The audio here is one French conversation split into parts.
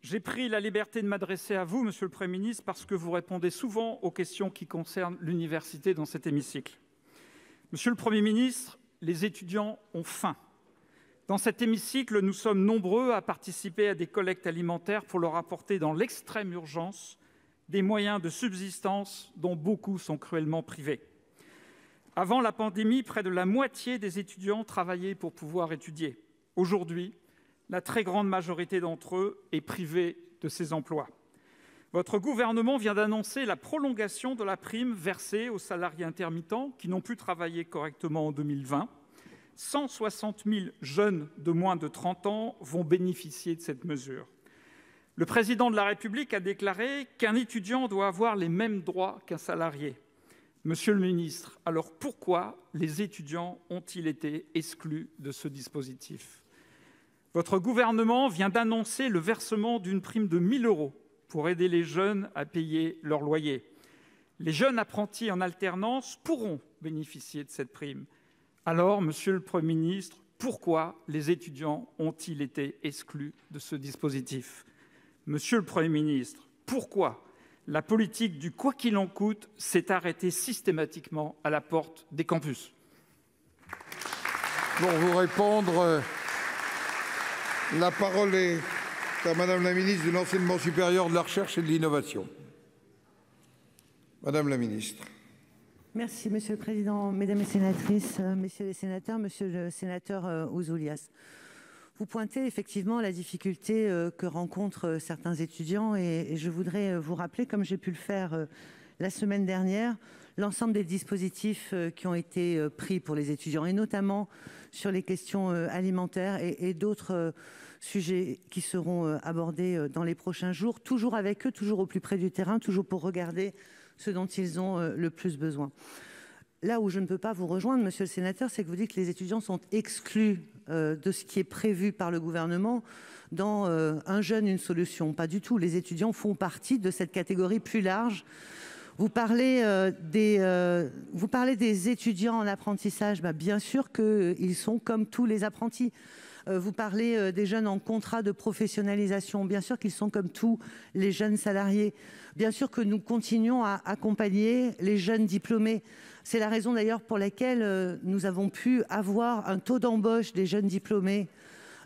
J'ai pris la liberté de m'adresser à vous, Monsieur le Premier ministre, parce que vous répondez souvent aux questions qui concernent l'université dans cet hémicycle. Monsieur le Premier ministre, les étudiants ont faim. Dans cet hémicycle, nous sommes nombreux à participer à des collectes alimentaires pour leur apporter, dans l'extrême urgence, des moyens de subsistance dont beaucoup sont cruellement privés. Avant la pandémie, près de la moitié des étudiants travaillaient pour pouvoir étudier. Aujourd'hui, la très grande majorité d'entre eux est privée de ces emplois. Votre gouvernement vient d'annoncer la prolongation de la prime versée aux salariés intermittents qui n'ont pu travailler correctement en 2020. 160 000 jeunes de moins de 30 ans vont bénéficier de cette mesure. Le Président de la République a déclaré qu'un étudiant doit avoir les mêmes droits qu'un salarié. Monsieur le ministre, alors pourquoi les étudiants ont-ils été exclus de ce dispositif ? Votre gouvernement vient d'annoncer le versement d'une prime de 1 000 € pour aider les jeunes à payer leur loyer. Les jeunes apprentis en alternance pourront bénéficier de cette prime. Alors, Monsieur le Premier ministre, pourquoi les étudiants ont-ils été exclus de ce dispositif ? Monsieur le Premier ministre, pourquoi la politique du « quoi qu'il en coûte » s'est arrêtée systématiquement à la porte des campus ? Pour vous répondre, la parole est à Madame la ministre de l'Enseignement supérieur, de la Recherche et de l'Innovation. Madame la ministre. Merci, Monsieur le Président. Mesdames les sénatrices, Messieurs les sénateurs, Monsieur le sénateur Ouzoulias. Vous pointez effectivement la difficulté que rencontrent certains étudiants et je voudrais vous rappeler, comme j'ai pu le faire la semaine dernière, l'ensemble des dispositifs qui ont été pris pour les étudiants, et notamment sur les questions alimentaires et d'autres sujets qui seront abordés dans les prochains jours, toujours avec eux, toujours au plus près du terrain, toujours pour regarder ce dont ils ont le plus besoin. Là où je ne peux pas vous rejoindre, monsieur le sénateur, c'est que vous dites que les étudiants sont exclus de ce qui est prévu par le gouvernement dans Un jeune, une solution. Pas du tout. Les étudiants font partie de cette catégorie plus large. Vous parlez des étudiants en apprentissage. Bien sûr qu'ils sont comme tous les apprentis. Vous parlez des jeunes en contrat de professionnalisation. Bien sûr qu'ils sont comme tous les jeunes salariés. Bien sûr que nous continuons à accompagner les jeunes diplômés. C'est la raison d'ailleurs pour laquelle nous avons pu avoir un taux d'embauche des jeunes diplômés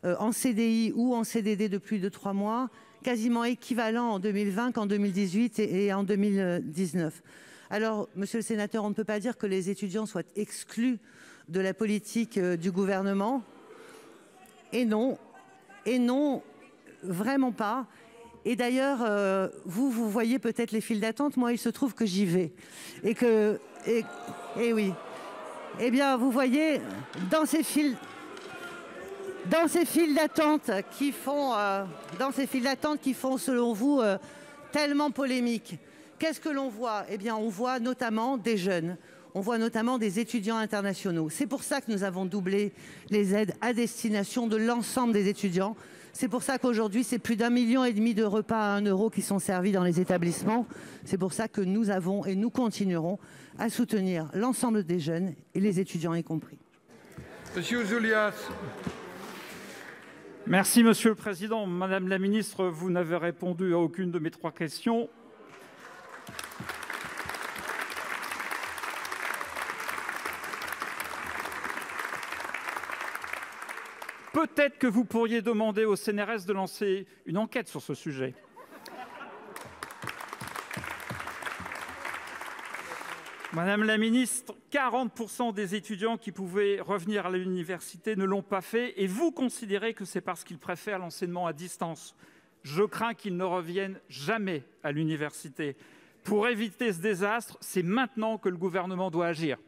en CDI ou en CDD de plus de 3 mois, quasiment équivalent en 2020 qu'en 2018 et en 2019. Alors, monsieur le sénateur, on ne peut pas dire que les étudiants soient exclus de la politique du gouvernement. Et non, vraiment pas. Et d'ailleurs, vous voyez peut-être les files d'attente. Moi, il se trouve que j'y vais. Et oui. Eh bien, vous voyez, dans ces files d'attente qui font, selon vous, tellement polémiques, qu'est-ce que l'on voit ? Eh bien, on voit notamment des jeunes. On voit notamment des étudiants internationaux. C'est pour ça que nous avons doublé les aides à destination de l'ensemble des étudiants. C'est pour ça qu'aujourd'hui, c'est plus d'1,5 million de repas à 1 € qui sont servis dans les établissements. C'est pour ça que nous avons et nous continuerons à soutenir l'ensemble des jeunes et les étudiants y compris. Monsieur Ouzoulias. Merci, Monsieur le Président. Madame la ministre, vous n'avez répondu à aucune de mes 3 questions. Peut-être que vous pourriez demander au CNRS de lancer une enquête sur ce sujet. Madame la ministre, 40% des étudiants qui pouvaient revenir à l'université ne l'ont pas fait et vous considérez que c'est parce qu'ils préfèrent l'enseignement à distance. Je crains qu'ils ne reviennent jamais à l'université. Pour éviter ce désastre, c'est maintenant que le gouvernement doit agir.